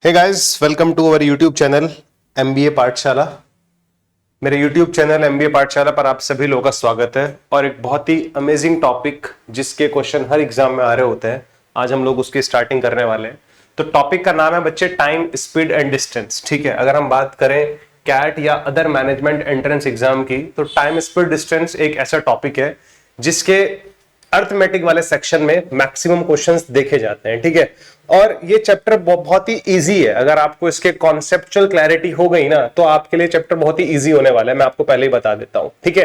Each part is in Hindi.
Hey guys, welcome to our YouTube channel MBA Pathshala. मेरे यूट्यूब चैनल एमबीए पाठशाला पर आप सभी लोगों का स्वागत है। और एक बहुत ही अमेजिंग टॉपिक जिसके क्वेश्चन हर एग्जाम में आ रहे होते हैं, आज हम लोग उसकी स्टार्टिंग करने वाले हैं। तो टॉपिक का नाम है बच्चे टाइम, स्पीड एंड डिस्टेंस। ठीक है, अगर हम बात करें कैट या अदर मैनेजमेंट एंट्रेंस एग्जाम की, तो टाइम, स्पीड, डिस्टेंस एक ऐसा टॉपिक है जिसके अर्थमेटिक वाले सेक्शन में मैक्सिमम क्वेश्चंस देखे जाते हैं। ठीक है, और ये चैप्टर बहुत ही इजी है। अगर आपको इसके कॉन्सेप्चुअल क्लैरिटी हो गई ना, तो आपके लिए चैप्टर बहुत ही इजी होने वाला है। मैं आपको पहले ही बता देता हूं। ठीक है,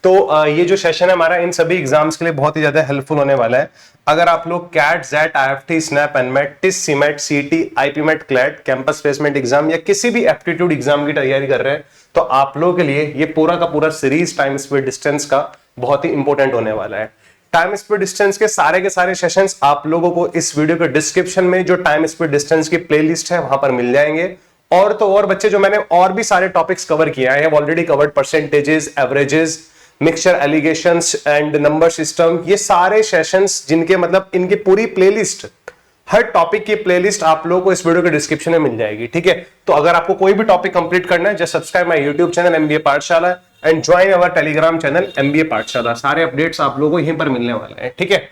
तो ये जो सेशन है हमारा इन सभी एग्जाम्स के लिए बहुत ही ज्यादा हेल्पफुल होने वाला है। अगर आप लोग CAT, XAT, IIFT, SNAP, NMAT, TISS, CMAT, CET, IPMAT, CLAT, campus placement exam या किसी भी एप्टीट्यूड एग्जाम की तैयारी कर रहे हैं, तो आप लोगों के लिए ये पूरा का पूरा सीरीज टाइम, स्पीड, डिस्टेंस का बहुत ही इंपॉर्टेंट होने वाला है। टाइम, स्पीड, डिस्टेंस के सारे सेशंस आप लोगों को इस वीडियो के डिस्क्रिप्शन में जो टाइम, स्पीड, डिस्टेंस की प्लेलिस्ट है वहां पर मिल जाएंगे। और तो और बच्चे, जो मैंने और भी सारे टॉपिक्स कवर किए हैं, already covered percentages, averages, mixture, allegations and number system, ये सारे सेशंस जिनके मतलब इनकी पूरी प्लेलिस्ट, हर टॉपिक की प्लेलिस्ट आप लोगों को इस वीडियो के डिस्क्रिप्शन में मिल जाएगी। ठीक है, तो अगर आपको कोई भी टॉपिक कंप्लीट करना है, just subscribe my YouTube channel MBA Pathshala and join our Telegram channel MBA Pathshala. सारे अपडेट्स आप लोगों को यहीं पर मिलने वाले हैं। ठीक है,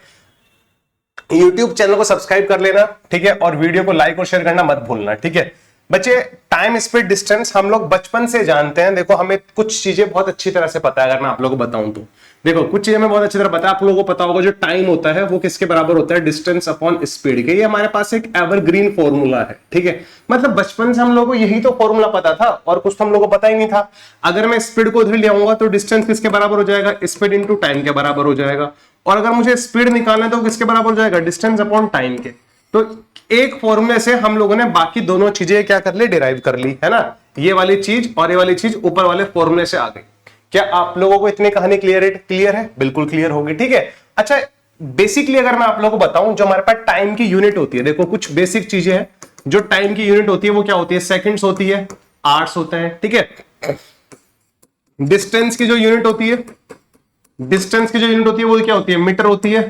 यूट्यूब चैनल को सब्सक्राइब कर लेना। ठीक है, और वीडियो को लाइक और शेयर करना मत भूलना। ठीक है बच्चे, टाइम, स्पीड, डिस्टेंस हम लोग बचपन से जानते हैं। देखो, हमें कुछ चीजें बहुत अच्छी तरह से पता है। अगर मैं आप लोगों को बताऊं तो देखो, कुछ चीजें हमें बहुत अच्छी तरह पता है। आप लोगों को पता होगा जो टाइम होता है वो किसके बराबर होता है, डिस्टेंस अपॉन स्पीड के। ये हमारे पास एक एवरग्रीन फॉर्मूला है। ठीक है, मतलब बचपन से हम लोगों को यही तो फॉर्मूला पता था, और कुछ तो हम लोगों को पता ही नहीं था। अगर मैं स्पीड को उधर ले आऊंगा तो डिस्टेंस किसके बराबर हो जाएगा, स्पीड इंटू टाइम के बराबर हो जाएगा। और अगर मुझे स्पीड निकालना है तो किसके बराबर हो जाएगा, डिस्टेंस अपॉन टाइम के। तो एक फॉर्मूले से हम लोगों ने बाकी दोनों चीजें क्या कर ली, डिराइव कर ली, है ना। ये वाली चीज और ये वाली चीज ऊपर वाले फॉर्मूले से आ गई। क्या आप लोगों को इतनी कहानी क्लियर है? बिल्कुल क्लियर होगी। ठीक है, अच्छा, बेसिकली अगर मैं आप लोगों को बताऊं, जो हमारे पास टाइम की यूनिट होती है, देखो कुछ बेसिक चीजें हैं। जो टाइम की यूनिट होती है वो क्या होती है, सेकंड्स होती है, आवर्स होते हैं। ठीक है, डिस्टेंस की जो यूनिट होती है, वो क्या होती है, मीटर होती है,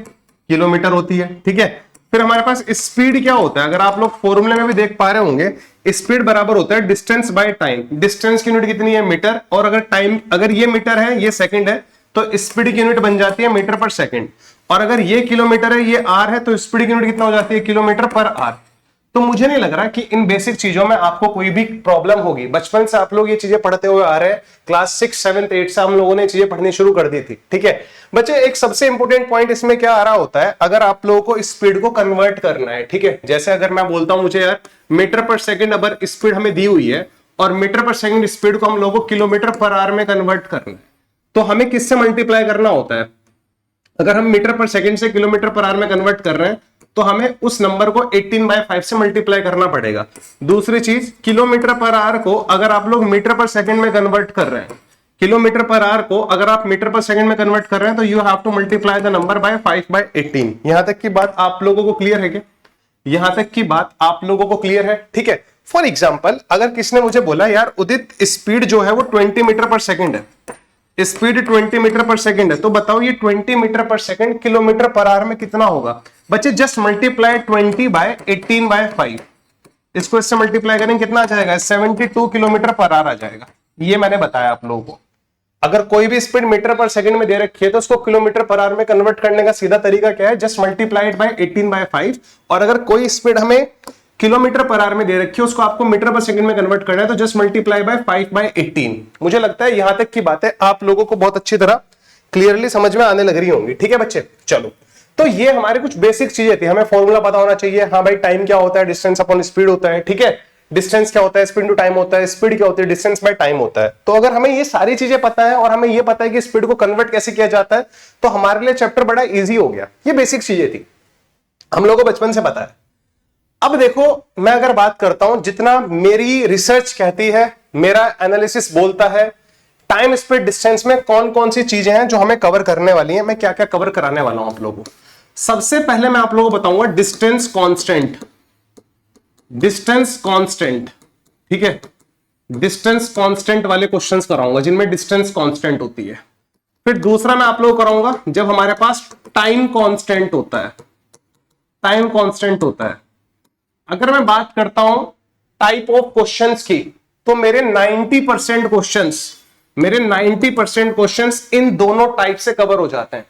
किलोमीटर होती है। ठीक है, फिर हमारे पास स्पीड क्या होता है, अगर आप लोग फॉर्मूले में भी देख पा रहे होंगे, स्पीड बराबर होता है डिस्टेंस बाय टाइम। डिस्टेंस की यूनिट कितनी है, मीटर, और अगर ये मीटर है, ये सेकंड है, तो स्पीड की यूनिट बन जाती है मीटर पर सेकंड। और अगर ये किलोमीटर है, ये आर है, तो स्पीड की यूनिट कितना हो जाती है, किलोमीटर पर आर। तो मुझे नहीं लग रहा कि इन बेसिक चीजों में आपको कोई भी प्रॉब्लम होगी। बचपन से आप लोग ये चीजें पढ़ते हुए आ रहे हैं, क्लास 6, 7, 8 से हम लोगों ने चीजें पढ़नी शुरू कर दी थी। ठीक है बच्चे, एक सबसे इंपॉर्टेंट पॉइंट इसमें क्या आ रहा होता है, अगर आप लोगों को स्पीड को कन्वर्ट करना है। ठीक है, जैसे अगर मैं बोलता हूं मुझे यार मीटर पर सेकंड अगर स्पीड हमें दी हुई है, और मीटर पर सेकंड स्पीड को हम लोगों को किलोमीटर पर आवर में कन्वर्ट करना है, तो हमें किससे मल्टीप्लाई करना होता है। अगर हम मीटर पर सेकंड से किलोमीटर पर आवर में कन्वर्ट कर रहे हैं, तो हमें उस नंबर को 18/5 से मल्टीप्लाई करना पड़ेगा। दूसरी चीज, किलोमीटर पर आवर को अगर आप लोग मीटर पर सेकंड में कन्वर्ट कर रहे हैं, किलोमीटर पर आवर को अगर आप मीटर पर सेकंड में कन्वर्ट कर रहे हैं, तो you have to multiply the number by 5/18। यहां तक की बात आप लोगों को क्लियर है क्या? यहां तक की बात आप लोगों को क्लियर है? ठीक है, फॉर एग्जाम्पल, अगर किसने मुझे बोला यार उदित स्पीड जो है वो 20 मीटर पर सेकंड है, स्पीड 20 मीटर पर सेकंड है, तो बताओ ये 20 मीटर पर सेकंड किलोमीटर पर आवर में कितना होगा। बच्चे, जस्ट मल्टीप्लाई 20/18/5। इसको इससे मल्टीप्लाई करेंगे, कितना आ जाएगा, 72 किलोमीटर पर आवर आ जाएगा। ये मैंने बताया आप लोगों को। अगर कोई भी स्पीड मीटर पर सेकंड में दे रखी है, तो उसको किलोमीटर पर आवर में कन्वर्ट करने का सीधा तरीका क्या है, जस्ट मल्टीप्लाइड बाय 18/5। और अगर कोई स्पीड हमें किलोमीटर पर आवर में दे रखी है, उसको आपको मीटर पर सेकंड में कन्वर्ट करना है, तो जस्ट मल्टीप्लाई बाय 5/18। मुझे लगता है यहां तक की बातें आप लोगों को बहुत अच्छी तरह क्लियरली समझ में आने लग रही होंगी। ठीक है बच्चे, चलो, तो ये हमारे कुछ बेसिक चीजें थी। हमें फॉर्मूला पता होना चाहिए, हाँ भाई टाइम क्या होता है, डिस्टेंस अपॉन स्पीड होता है। ठीक है, डिस्टेंस क्या होता है, स्पीड टू टाइम होता है, स्पीड क्या होती है, डिस्टेंस बाय टाइम होता है। तो अगर हमें ये सारी चीजें पता है और हमें ये पता है कि स्पीड को कन्वर्ट कैसे किया जाता है, तो हमारे लिए चैप्टर बड़ा इजी हो गया। ये बेसिक चीजें थी, हम लोगों को बचपन से पता है। अब देखो, मैं अगर बात करता हूं, जितना मेरी रिसर्च कहती है, मेरा एनालिसिस बोलता है, टाइम, स्पीड, डिस्टेंस में कौन कौन सी चीजें हैं जो हमें कवर करने वाली हैं, मैं क्या क्या कवर कराने वाला हूं आप लोगों को। सबसे पहले मैं आप लोगों को बताऊंगा डिस्टेंस कांस्टेंट। डिस्टेंस कांस्टेंट, ठीक है, डिस्टेंस कांस्टेंट वाले क्वेश्चंस कराऊंगा जिनमें डिस्टेंस कांस्टेंट होती है। फिर दूसरा मैं आप लोगों को कराऊंगा जब हमारे पास टाइम कांस्टेंट होता है। टाइम कांस्टेंट होता है, अगर मैं बात करता हूं टाइप ऑफ क्वेश्चंस की, तो मेरे 90% क्वेश्चंस इन दोनों टाइप से कवर हो जाते हैं।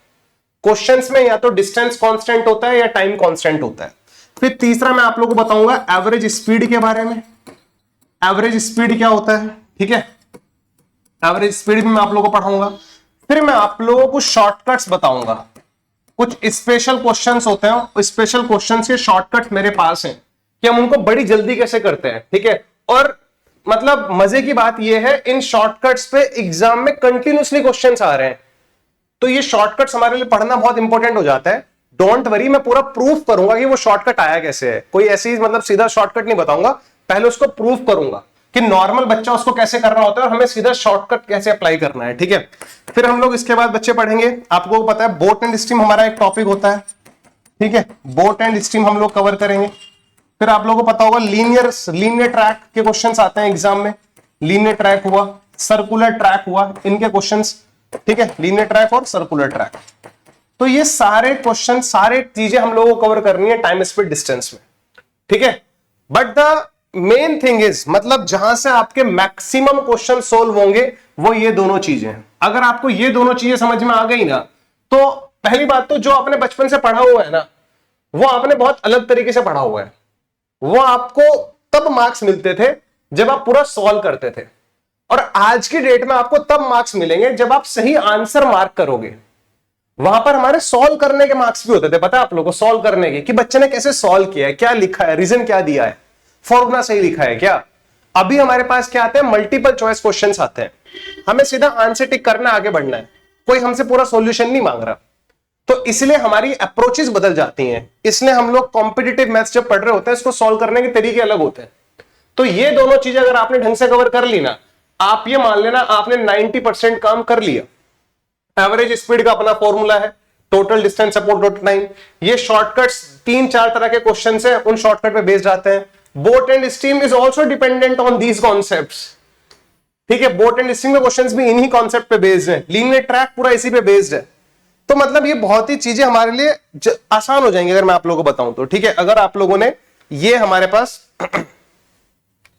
क्वेश्चंस में या तो डिस्टेंस कांस्टेंट होता है या टाइम कांस्टेंट होता है। फिर तीसरा मैं आप लोगों को बताऊंगा एवरेज स्पीड के बारे में। एवरेज स्पीड क्या होता है, ठीक है, एवरेज स्पीड भी मैं आप लोगों को पढ़ाऊंगा। फिर मैं आप लोगों को शॉर्टकट्स बताऊंगा। कुछ स्पेशल क्वेश्चंस होते हैं, स्पेशल क्वेश्चंस के शॉर्टकट मेरे पास हैं कि हम उनको बड़ी जल्दी कैसे करते हैं, ठीक है। और मतलब मजे की बात यह है, इन शॉर्टकट्स पे एग्जाम में कंटिन्यूसली क्वेश्चंस आ रहे हैं, तो ये शॉर्टकट्स हमारे लिए पढ़ना बहुत इंपॉर्टेंट हो जाता है। डोंट वरी, मैं पूरा प्रूफ करूंगा कि वो शॉर्टकट आया कैसे है। कोई ऐसी मतलब सीधा शॉर्टकट नहीं बताऊंगा, पहले उसको प्रूफ करूंगा कि नॉर्मल बच्चा उसको कैसे करना होता है और हमें सीधा शॉर्टकट कैसे अप्लाई करना है, ठीक है। फिर हम लोग इसके बाद बच्चे पढ़ेंगे, आपको पता है बोट एंड स्ट्रीम हमारा एक टॉपिक होता है, ठीक है, बोट एंड स्ट्रीम हम लोग कवर करेंगे। फिर आप लोगों को पता होगा लीनियर ट्रैक के क्वेश्चंस आते हैं एग्जाम में। लीनियर ट्रैक हुआ, सर्कुलर ट्रैक हुआ, इनके क्वेश्चंस, ठीक है, लीनियर ट्रैक और सर्कुलर ट्रैक। तो ये सारे क्वेश्चन, सारे चीजें हम लोगों को कवर करनी है टाइम स्पीड डिस्टेंस में, ठीक है। But the main thing is, मतलब जहां से आपके मैक्सिमम क्वेश्चन सोल्व होंगे वो ये दोनों चीजें हैं। अगर आपको ये दोनों चीजें समझ में आ गई ना, तो पहली बात तो जो आपने बचपन से पढ़ा हुआ है ना, वो आपने बहुत अलग तरीके से पढ़ा हुआ है। वो आपको तब मार्क्स मिलते थे जब आप पूरा सॉल्व करते थे, और आज की डेट में आपको तब मार्क्स मिलेंगे जब आप सही आंसर मार्क करोगे। वहां पर हमारे सॉल्व करने के मार्क्स भी होते थे, पता है आप लोगों को, सॉल्व करने के, कि बच्चे ने कैसे सॉल्व किया है, क्या लिखा है, रीजन क्या दिया है, फॉर्मूला सही लिखा है क्या। अभी हमारे पास क्या आते हैं, मल्टीपल चॉइस क्वेश्चंस आते हैं, हमें सीधा आंसर टिक करना, आगे बढ़ना है, कोई हमसे पूरा सॉल्यूशन नहीं मांग रहा। तो इसलिए हमारी अप्रोचेस बदल जाती हैं, इसलिए हम लोग कॉम्पिटिटिव मैथ्स जब पढ़ रहे होते हैं, इसको सॉल्व करने के तरीके अलग होते हैं। तो ये दोनों चीजें अगर आपने ढंग से कवर कर ली ना, आप ये मान लेना आपने 90% काम कर लिया। एवरेज स्पीड का अपना फॉर्मूला है, total distance upon total time. ये शॉर्टकट्स 3-4 तरह के क्वेश्चंस हैं, उन शॉर्टकट पे बेस्ड आते हैं। Boat and stream is also dependent on these concepts, ठीक है। बोट एंड स्ट्रीम के क्वेश्चंस भी इन्हीं कॉन्सेप्ट पे बेस्ड है, लीनियर ट्रैक पूरा इसी पे बेस्ड है। तो मतलब ये बहुत ही चीजें हमारे लिए आसान हो जाएंगी अगर मैं आप लोगों को बताऊं तो, ठीक है, अगर आप लोगों ने ये हमारे पास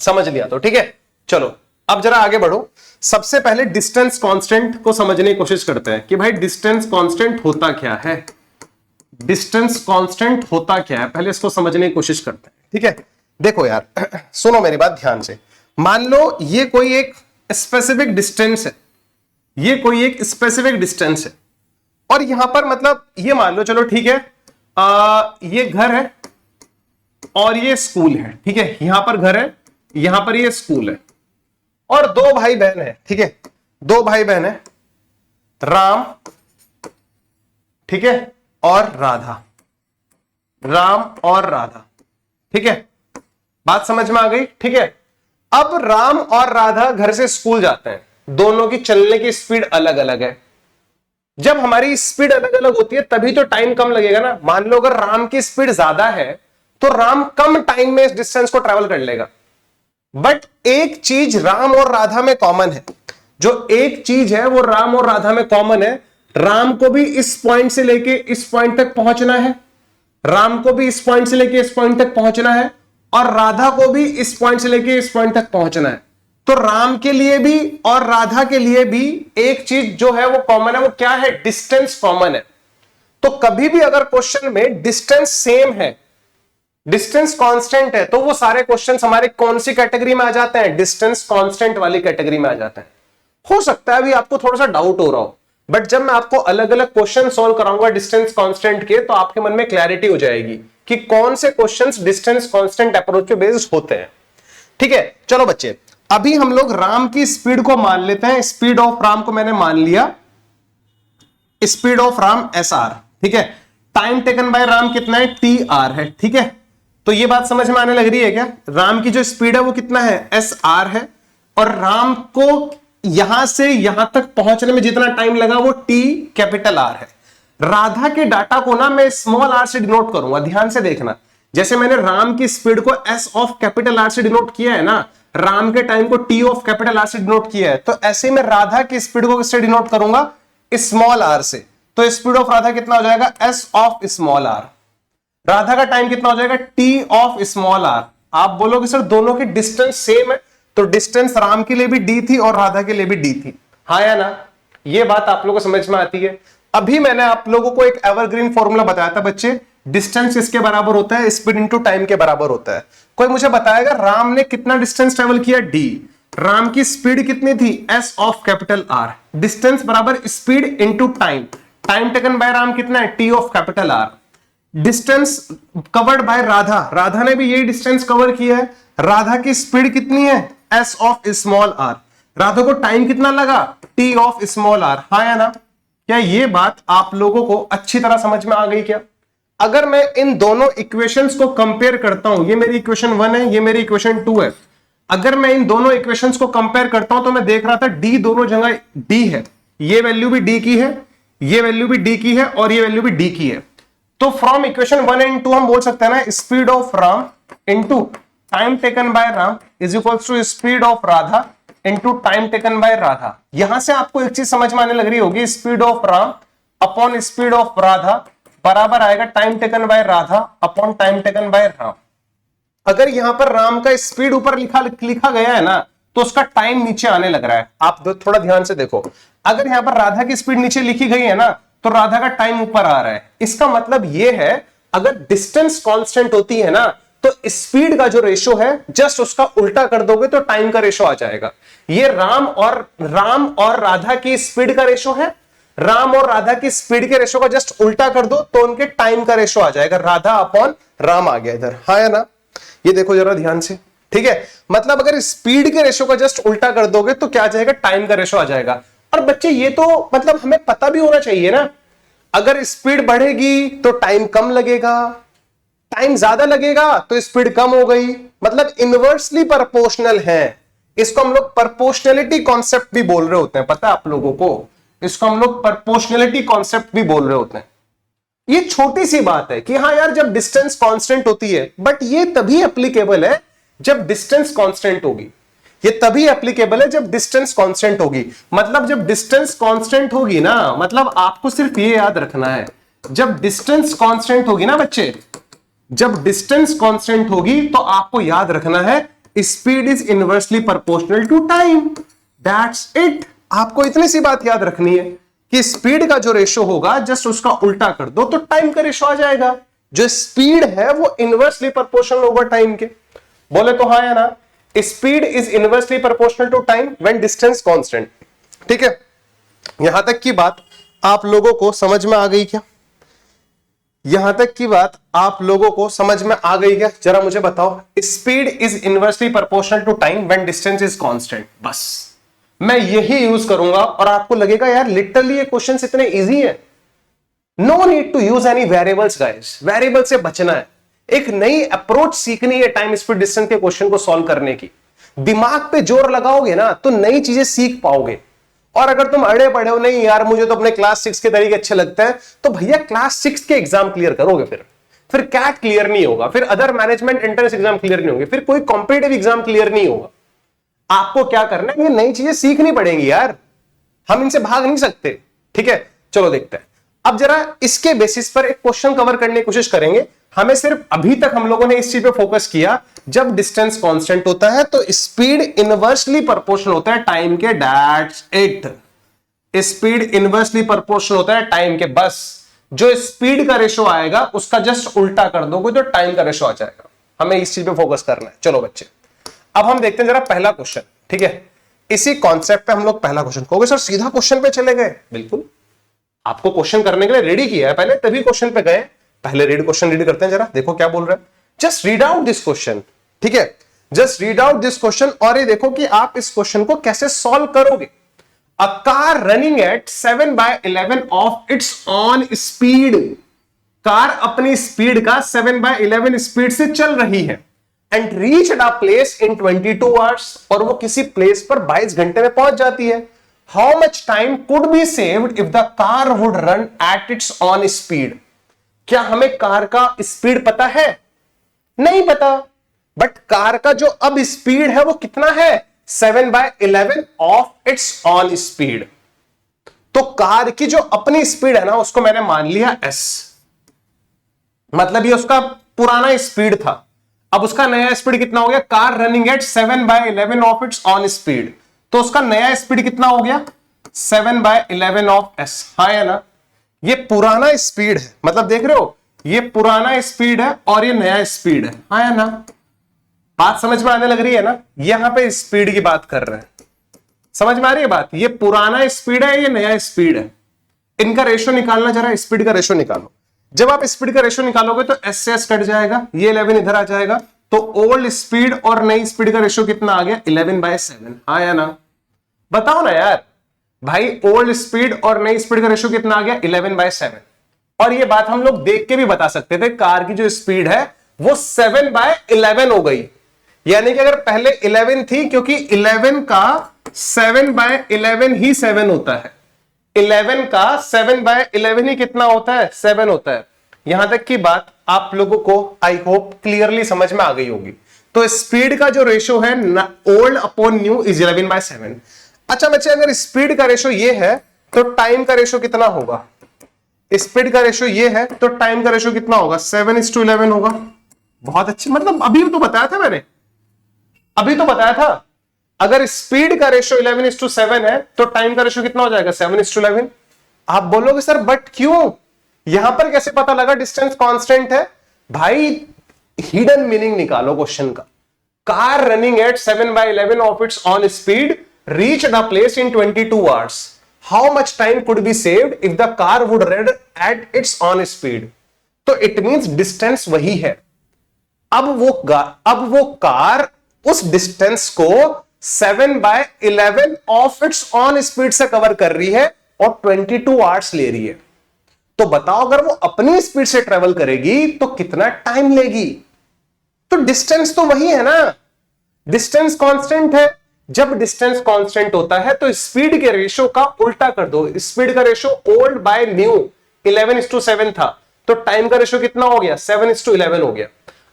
समझ लिया तो, ठीक है। चलो अब जरा आगे बढ़ो। सबसे पहले डिस्टेंस कांस्टेंट को समझने की कोशिश करते हैं कि भाई डिस्टेंस कांस्टेंट होता क्या है। डिस्टेंस कांस्टेंट होता क्या है, पहले इसको समझने की कोशिश करते हैं, ठीक है। देखो यार, सुनो मेरी बात ध्यान से। मान लो ये कोई एक स्पेसिफिक डिस्टेंस है, ये कोई एक स्पेसिफिक डिस्टेंस है, और यहां पर मतलब ये मान लो, चलो ठीक है, ये घर है और ये स्कूल है, ठीक है। यहां पर घर है, यहां पर ये स्कूल है, और दो भाई बहन है, ठीक है, दो भाई बहन है, राम, ठीक है, और राधा, राम और राधा, ठीक है। बात समझ में आ गई, ठीक है। अब राम और राधा घर से स्कूल जाते हैं, दोनों की चलने की स्पीड अलग अलग है। जब हमारी स्पीड अलग अलग होती है तभी तो टाइम कम लगेगा ना। मान लो अगर राम की स्पीड ज्यादा है तो राम कम टाइम में इस डिस्टेंस को ट्रेवल कर लेगा। बट एक चीज राम और राधा में कॉमन है, जो एक चीज है वो राम और राधा में कॉमन है, राम को भी इस पॉइंट से लेके इस पॉइंट तक पहुंचना है, राम को भी इस पॉइंट से लेके इस पॉइंट तक पहुंचना है, और राधा को भी इस पॉइंट से लेके इस पॉइंट तक पहुंचना है। तो राम के लिए भी और राधा के लिए भी एक चीज जो है वो कॉमन है, वो क्या है, डिस्टेंस कॉमन है। तो कभी भी अगर क्वेश्चन में डिस्टेंस सेम है, डिस्टेंस कांस्टेंट है, तो वो सारे क्वेश्चंस हमारे कौन सी कैटेगरी में आ जाते हैं, डिस्टेंस कांस्टेंट वाली कैटेगरी में आ जाते हैं। हो सकता है अभी आपको थोड़ा सा डाउट हो रहा हो, बट जब मैं आपको अलग अलग क्वेश्चन सॉल्व कराऊंगा डिस्टेंस कांस्टेंट के, तो आपके मन में क्लैरिटी हो जाएगी कि कौन से क्वेश्चंस डिस्टेंस कांस्टेंट अप्रोच पे बेस्ड होते हैं, ठीक है। चलो बच्चे, अभी हम लोग राम की स्पीड को मान लेते हैं। स्पीड ऑफ राम को मैंने मान लिया, स्पीड ऑफ राम SR, ठीक है। टाइम टेकन बाय राम कितना है, TR है, ठीक है। तो ये बात समझ में आने लग रही है क्या, राम की जो स्पीड है वो कितना है, SR है, और राम को यहां से यहां तक पहुंचने में जितना टाइम लगा वो T कैपिटल R है। राधा के डाटा को ना मैं स्मॉल r से डिनोट करूंगा, ध्यान से देखना। जैसे मैंने राम की स्पीड को S ऑफ कैपिटल R से डिनोट किया है ना, राम के टाइम को T ऑफ कैपिटल R से डिनोट किया है, तो ऐसे में राधा की स्पीड को किससे डिनोट करूंगा, स्मॉल r से। तो स्पीड ऑफ राधा कितना हो जाएगा, S of small r। Radha का टाइम कितना हो जाएगा, T ऑफ स्मॉल r। आप बोलोगे सर दोनों की डिस्टेंस सेम है, तो डिस्टेंस राम के लिए भी डी थी और राधा के लिए भी डी थी, हाँ या ना? ये बात आप लोगों को समझ में आती है? अभी मैंने आप लोगों को एक एवरग्रीन फॉर्मूला बताया था बच्चे, डिस्टेंस किसके बराबर होता है? स्पीड इंटू टाइम के बराबर होता है। कोई मुझे बताएगा राम ने कितना डिस्टेंस ट्रेवल किया? डी। राम की स्पीड कितनी थी? S of capital R. Distance बराबर speed into time, time taken by Ram कितना है? T of capital R. Distance covered by Radha, Radha ने भी यही डिस्टेंस कवर किया है। राधा की स्पीड कितनी है? S of small R. Radha को टाइम कितना लगा? टी ऑफ स्मॉल आर, हाँ या ना? क्या ये बात आप लोगों को अच्छी तरह समझ में आ गई क्या? अगर मैं इन दोनों इक्वेशंस को कंपेयर करता हूं, ये मेरी इक्वेशन 1 है, ये मेरी इक्वेशन 2 है, अगर मैं इन दोनों इक्वेशंस को कंपेयर करता हूं तो मैं देख रहा था डी दोनों जगह डी है, ये वैल्यू भी डी की है, ये वैल्यू भी डी की है और ये वैल्यू भी डी की है। तो फ्रॉम इक्वेशन 1 एंड 2 हम बोल सकते हैं ना, speed of Ram into time taken by Ram is equal to speed of Radha into time taken by Radha. यहां से आपको एक चीज समझ में आने लग रही होगी, speed of Ram upon speed of Radha बराबर आएगा time taken by Radha upon time taken by Ram. अगर यहां पर राम का स्पीड ऊपर लिखा गया है ना, तो उसका टाइम नीचे आने लग रहा है। आप थोड़ा ध्यान से देखो, अगर यहां पर राधा की स्पीड नीचे लिखी गई है ना, तो राधा का टाइम ऊपर आ रहा है। इसका मतलब यह है अगर डिस्टेंस कांस्टेंट होती है ना, तो स्पीड का जो रेशो है जस्ट उसका उल्टा कर दोगे तो टाइम का रेशो आ जाएगा। ये राम और राधा की स्पीड का रेशो है, राम और राधा की स्पीड के रेशो का जस्ट उल्टा कर दो तो उनके टाइम का रेशो आ जाएगा, राधा अपॉन राम आ गया इधर, हाँ या ना? ये देखो जरा ध्यान से, ठीक है? मतलब अगर स्पीड के रेशो का जस्ट उल्टा कर दोगे तो क्या आ जाएगा? टाइम का रेशो आ जाएगा। और बच्चे ये तो मतलब हमें पता भी होना चाहिए ना, अगर स्पीड बढ़ेगी तो टाइम कम लगेगा, टाइम ज्यादा लगेगा तो स्पीड कम हो गई, मतलब इनवर्सली प्रोपोर्शनल है। इसको हम लोग प्रोपोर्शनलिटी कॉन्सेप्ट भी बोल रहे होते हैं, पता है आप लोगों को? इसको हम लोग प्रोपोर्शनलिटी कॉन्सेप्ट भी बोल रहे होते हैं। ये छोटी सी बात है कि हाँ यार जब डिस्टेंस कांस्टेंट होती है, बट ये तभी एप्लीकेबल है जब डिस्टेंस कांस्टेंट होगी। ये तभी एप्लीकेबल है जब डिस्टेंस कांस्टेंट होगी। मतलब जब डिस्टेंस कांस्टेंट होगी ना, मतलब आपको सिर्फ ये याद रखना है, जब डिस्टेंस कांस्टेंट होगी ना बच्चे, जब डिस्टेंस कांस्टेंट होगी तो आपको याद रखना है speed is inversely proportional to time, that's it. आपको इतनी सी बात याद रखनी है कि स्पीड का जो रेशो होगा जस्ट उसका उल्टा कर दो तो टाइम का रेशो आ जाएगा। जो स्पीड है वो इनवर्सली प्रोपोर्शनल ओवर टाइम के। बोले तो हाँ या ना? Speed is inversely proportional to time when distance constant. ठीक है, यहां तक की बात आप लोगों को समझ में आ गई क्या? यहां तक की बात आप लोगों को समझ में आ गई क्या? जरा मुझे बताओ। Speed is inversely proportional to time when distance is constant. बस मैं यही यूज करूंगा और आपको लगेगा यार लिटरली ये क्वेश्चंस इतने इजी है। No need to use any variables guys, variable से बचना है। एक नई अप्रोच सीखनी है टाइम स्पीड डिस्टेंस के क्वेश्चन को सॉल्व करने की। दिमाग पे जोर लगाओगे ना तो नई चीजें सीख पाओगे। और अगर तुम अड़े पड़े हो नहीं यार मुझे तो अपने क्लास 6 के तरीके अच्छे लगते हैं, तो भैया क्लास 6 के एग्जाम क्लियर करोगे, फिर कैट क्लियर नहीं होगा, फिर other management entrance exam clear नहीं होंगे, फिर कोई कॉम्पिटिटिव एग्जाम क्लियर नहीं होगा। आपको क्या करना है, ये नई चीजें सीखनी पड़ेंगी यार, हम इनसे भाग नहीं सकते। ठीक है, चलो देखते हैं। अब जरा इसके बेसिस पर एक क्वेश्चन कवर करने की कोशिश करेंगे। हमें सिर्फ अभी तक हम लोगों ने इस चीज पे फोकस किया, जब डिस्टेंस कांस्टेंट होता है तो स्पीड इनवर्सली प्रोपोर्शनल होता है टाइम के, that's it. Speed inversely proportional होता है टाइम के, बस जो स्पीड का रेशो आएगा उसका जस्ट उल्टा कर दोगे तो टाइम का रेशो आ जाएगा। हमें इस चीज पे फोकस करना है। चलो बच्चे, अब हम देखते हैं जरा पहला क्वेश्चन। ठीक है, इसी कॉन्सेप्ट पे हम लोग पहला क्वेश्चन कहोगे सर सीधा क्वेश्चन पे चले गए। बिल्कुल, आपको क्वेश्चन करने के लिए रेडी किया है पहले, तभी क्वेश्चन पे गए। पहले क्वेश्चन रीड करते हैं, जरा देखो क्या बोल रहा है। Just read out this question. ठीक है, just read out this question और ये देखो कि आप इस क्वेश्चन को कैसे सॉल्व करोगे। A car running at 7/11 of its on speed, car अपनी स्पीड का 7/11 स्पीड से चल रही है, and reached a place in 22 hours, और वो किसी प्लेस पर 22 घंटे में पहुंच जाती है। How much time could be saved if the car would run at its on speed. क्या हमें कार का स्पीड पता है? नहीं पता, बट कार का जो अब स्पीड है वो कितना है? 7/11 ऑफ इट्स ऑन स्पीड। तो कार की जो अपनी स्पीड है ना उसको मैंने मान लिया s, मतलब ये उसका पुराना स्पीड था। अब उसका नया स्पीड कितना हो गया, car running at 7/11 of its on speed, तो उसका नया स्पीड कितना हो गया 7/11 ऑफ एस, हाँ या ना। ये पुराना स्पीड है, मतलब देख रहे हो ये पुराना स्पीड है और ये नया स्पीड है, हाँ या ना। बात समझ में आने लग रही है ना, यहां पे स्पीड की बात कर रहे हैं, समझ में आ रही है बात। ये पुराना स्पीड है, ये नया स्पीड है, इनका रेशो निकालना, जरा स्पीड का रेशो निकालो। जब आप स्पीड का रेशो निकालोगे तो एस से एस कट जाएगा, ये 11 इधर आ जाएगा, तो ओल्ड स्पीड और नई स्पीड का रेशो कितना आ गया 11/7, हाँ या ना। बताओ ना यार भाई, ओल्ड स्पीड और नई स्पीड का रेशो कितना आ गया 11/7। और ये बात हम लोग देख के भी बता सकते थे, कार की जो स्पीड है वो 7/11 हो गई, यानी कि अगर पहले 11 थी, क्योंकि 11 का 7/11 ही 7 होता है, 11 का 7/11 ही कितना होता है 7 होता है। यहां तक की बात आप लोगों को आई होप क्लियरली समझ में आ गई होगी। तो स्पीड का जो रेशो है ओल्ड अपॉन न्यू इज 11/7। अच्छा बच्चे, अगर स्पीड का रेशो ये है तो टाइम का रेशो कितना होगा, स्पीड का रेशो ये है तो टाइम का रेशो कितना होगा 7:11 होगा। बहुत अच्छी, मतलब अभी तो बताया था मैंने, अभी तो बताया था, अगर स्पीड का रेशो 11:7 है तो टाइम का रेशो कितना हो जाएगा 7:11। आप बोलोगे सर बट क्यों, यहां पर कैसे पता लगा डिस्टेंस कांस्टेंट है। भाई हिडन मीनिंग निकालो क्वेश्चन का। Car running at 7/11 of its on speed reach the place in 22 hours, how much time could be saved if the car would run at its on speed. तो इट मींस डिस्टेंस वही है, अब वो कार उस डिस्टेंस को 7/11 ऑफ इट्स ऑन स्पीड से कवर कर रही है और 22 आवर्स ले रही है। तो बताओ अगर वो अपनी स्पीड से ट्रेवल करेगी तो कितना टाइम लेगी। तो डिस्टेंस तो वही है ना, डिस्टेंस कांस्टेंट है। जब डिस्टेंस कांस्टेंट होता है तो स्पीड के रेशो का उल्टा कर दो, स्पीड का रेशो ओल्ड बाय न्यू 11:7 था, तो टाइम का रेशो कितना हो गया 7:11 हो गया।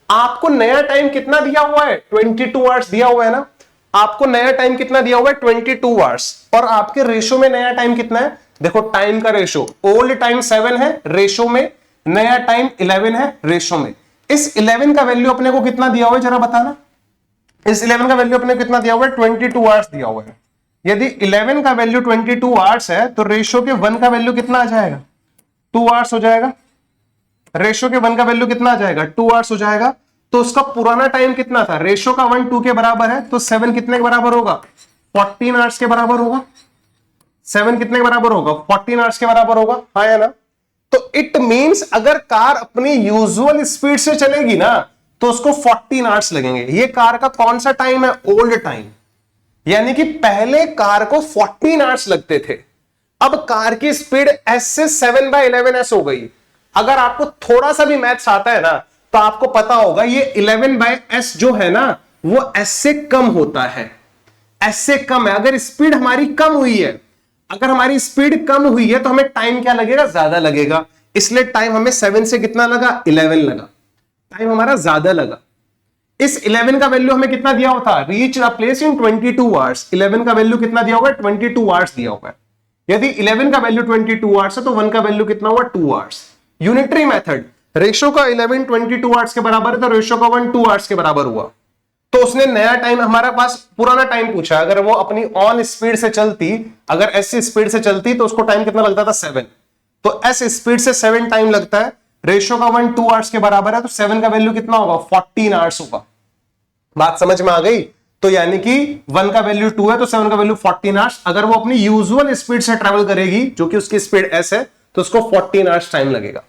आपको नया टाइम कितना दिया हुआ है 22 आवर्स दिया हुआ है ना, आपको नया टाइम कितना दिया हुआ है 22 आवर्स, और आपके रेशो में नया टाइम कितना है, देखो टाइम का रेशो ओल्ड टाइम 7 है रेशो में, नया टाइम 11 है रेशो में। इस 11 का वैल्यू अपने को कितना दिया हुआ है जरा बताना, इस 11 का वैल्यू अपने को कितना दिया हुआ है 22 आवर्स दिया हुआ है। यदि 11 का वैल्यू 22 आवर्स है तो रेशो के 1 का वैल्यू कितना आ जाएगा 2 आवर्स हो जाएगा, रेशो के 1 का वैल्यू कितना आ जाएगा 2 आवर्स हो जाएगा। तो उसका पुराना टाइम कितना था, रेशो का 1 2 के बराबर है, तो 7 कितने के बराबर होगा 14 आवर्स के बराबर होगा। 7 कितने के बराबर होगा 14 आवर्स के बराबर होगा, हाँ या ना। तो इट मींस अगर कार अपनी यूजुअल स्पीड से चलेगी ना तो उसको 14 आवर्स लगेंगे। ये कार का कौन सा टाइम है, ओल्ड टाइम, यानी कि पहले कार को 14 आवर्स लगते थे, अब कार की स्पीड एस से 7/11 एस हो गई। अगर आपको थोड़ा सा भी मैथ्स आता है ना तो आपको पता होगा ये 11/s जो है ना वो एस से कम होता है, एस से कम है। अगर स्पीड हमारी कम हुई है, अगर हमारी स्पीड कम हुई है तो हमें टाइम क्या लगेगा ज्यादा लगेगा, इसलिए टाइम हमें 7 से कितना लगा 11 लगा, टाइम हमारा ज्यादा लगा। इस 11 का वैल्यू हमें कितना दिया हुआ था, reach the place in 22 hours. 11 का वैल्यू कितना दिया हुआ है 22 आवर्स दिया हुआ है। यदि 11 का वैल्यू 22 आवर्स है तो 1 का वैल्यू कितना हुआ 2 आवर्स। यूनिटरी मेथड, रेशो का 11 22 आवर्स के बराबर है तो रेशो का 1 2 आवर्स के बराबर हुआ। तो उसने नया टाइम, हमारा पास पुराना टाइम पूछा, अगर वो अपनी ऑन स्पीड से चलती, अगर एस स्पीड से चलती तो उसको टाइम कितना लगता था 7, तो एस स्पीड से 7 टाइम लगता है, रेशो का 1 2 आवर्स के बराबर है, तो 7 का वैल्यू कितना होगा 14 आवर्स होगा। बात समझ में आ गई। तो यानी कि 1 का वैल्यू 2 है तो 7 का वैल्यू 14 आवर्स। अगर वो अपनी यूजुअल स्पीड से ट्रेवल करेगी जो कि उसकी स्पीड एस है तो उसको 14 आवर्स टाइम लगेगा।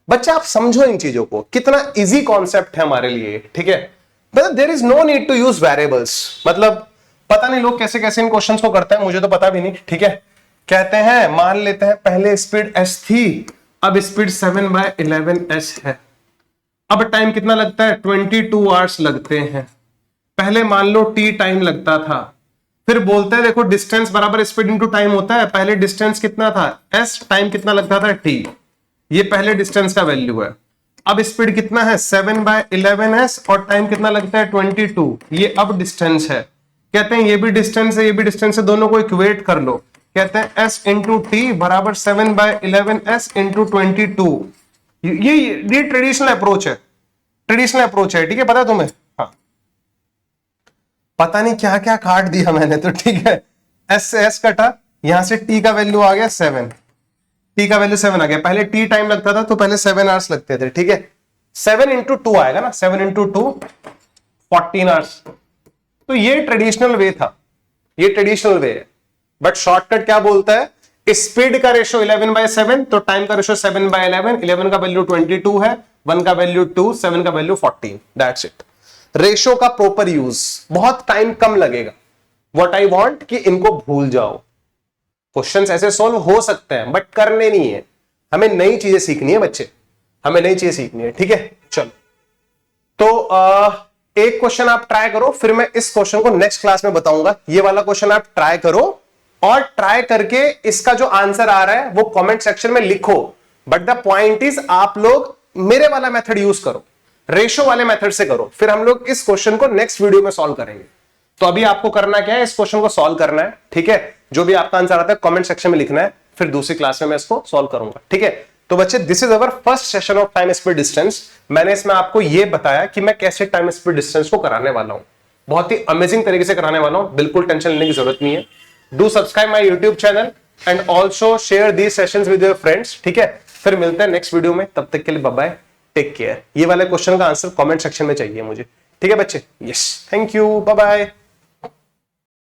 बच्चा आप समझो इन चीजों को, कितना इजी कॉन्सेप्ट है हमारे लिए, ठीक है। मतलब there is no need to use variables, मतलब पता नहीं लोग कैसे कैसे इन क्वेश्चंस को करते हैं, मुझे तो पता भी नहीं, ठीक है। कहते हैं मान लेते हैं पहले स्पीड s थी, अब स्पीड 7/11 s है, अब टाइम कितना लगता है 22 आवर्स लगते हैं। पहले मान लो t टाइम लगता था, फिर बोलते हैं देखो डिस्टेंस बराबर स्पीड इनटू टाइम होता है। पहले डिस्टेंस कितना था s, टाइम कितना लगता था t, ये पहले डिस्टेंस का वैल्यू है। अब स्पीड कितना है 7/11 s और टाइम कितना लगता है 22, ये अब डिस्टेंस है। कहते हैं ये भी डिस्टेंस है, ये भी डिस्टेंस है, दोनों को इक्वेट कर लो। कहते हैं s इंटू टी बराबर 7/11 s इंटू 22। ये ट्रेडिशनल अप्रोच है, ट्रेडिशनल अप्रोच है, ठीक है, पता है तुम्हें? हाँ, पता नहीं क्या क्या काट दिया मैंने तो, ठीक है। एस से एस कटा, यहां से टी का वैल्यू आ गया 7, टी का वैल्यू 7 आ गया। पहले टी टाइम लगता था तो पहले 7 आवर्स लगते थे, ठीक है। 7 इंटू 2 आएगा ना, 7 इंटू 2 14 आवर्स। तो ये ट्रेडिशनल वे था, ये ट्रेडिशनल वे है। बट शॉर्टकट क्या बोलता है? स्पीड का रेशो 11/7, तो टाइम का रेशो 7/11। 11 का वैल्यू 22 है, 1 का वैल्यू 2, 7 का वैल्यू 14। That's it. रेशो का प्रॉपर यूज, बहुत टाइम कम लगेगा। व्हाट आई वांट कि इनको भूल जाओ। क्वेश्चंस ऐसे सॉल्व हो सकते हैं बट करने नहीं है। हमें नई चीजें सीखनी है बच्चे, हमें नई चीजें सीखनी है, ठीक है। चलो, तो एक क्वेश्चन आप ट्राई करो, फिर मैं इस क्वेश्चन को नेक्स्ट क्लास में बताऊंगा। ये वाला क्वेश्चन आप ट्राई करो, और ट्राई करके इसका जो आंसर आ रहा है वो कमेंट सेक्शन में लिखो। बट द पॉइंट इज, आप लोग मेरे वाला मेथड यूज करो, रेशो वाले मेथड से करो। फिर हम लोग इस क्वेश्चन को नेक्स्ट वीडियो में सॉल्व करेंगे। तो अभी आपको करना क्या है, इस क्वेश्चन को सॉल्व करना है, ठीक है। जो भी आपका आंसर आता है कमेंट सेक्शन में लिखना है, फिर दूसरी क्लास में मैं इसको सॉल्व करूंगा, ठीक है। तो बच्चे, this is our first session of time speed distance. मैंने इसमें आपको यह बताया कि मैं कैसे टाइम स्पीड डिस्टेंस को कराने वाला हूं। बहुत ही अमेजिंग तरीके से कराने वाला हूं, बिल्कुल टेंशन लेने की जरूरत नहीं है। Do subscribe my YouTube channel and also share these sessions with your friends, ठीक है। फिर मिलते हैं नेक्स्ट वीडियो में, तब तक के लिए बाय बाय, टेक केयर। ये वाले क्वेश्चन का आंसर कमेंट सेक्शन में चाहिए मुझे, ठीक है बच्चे। Yes, thank you, bye bye.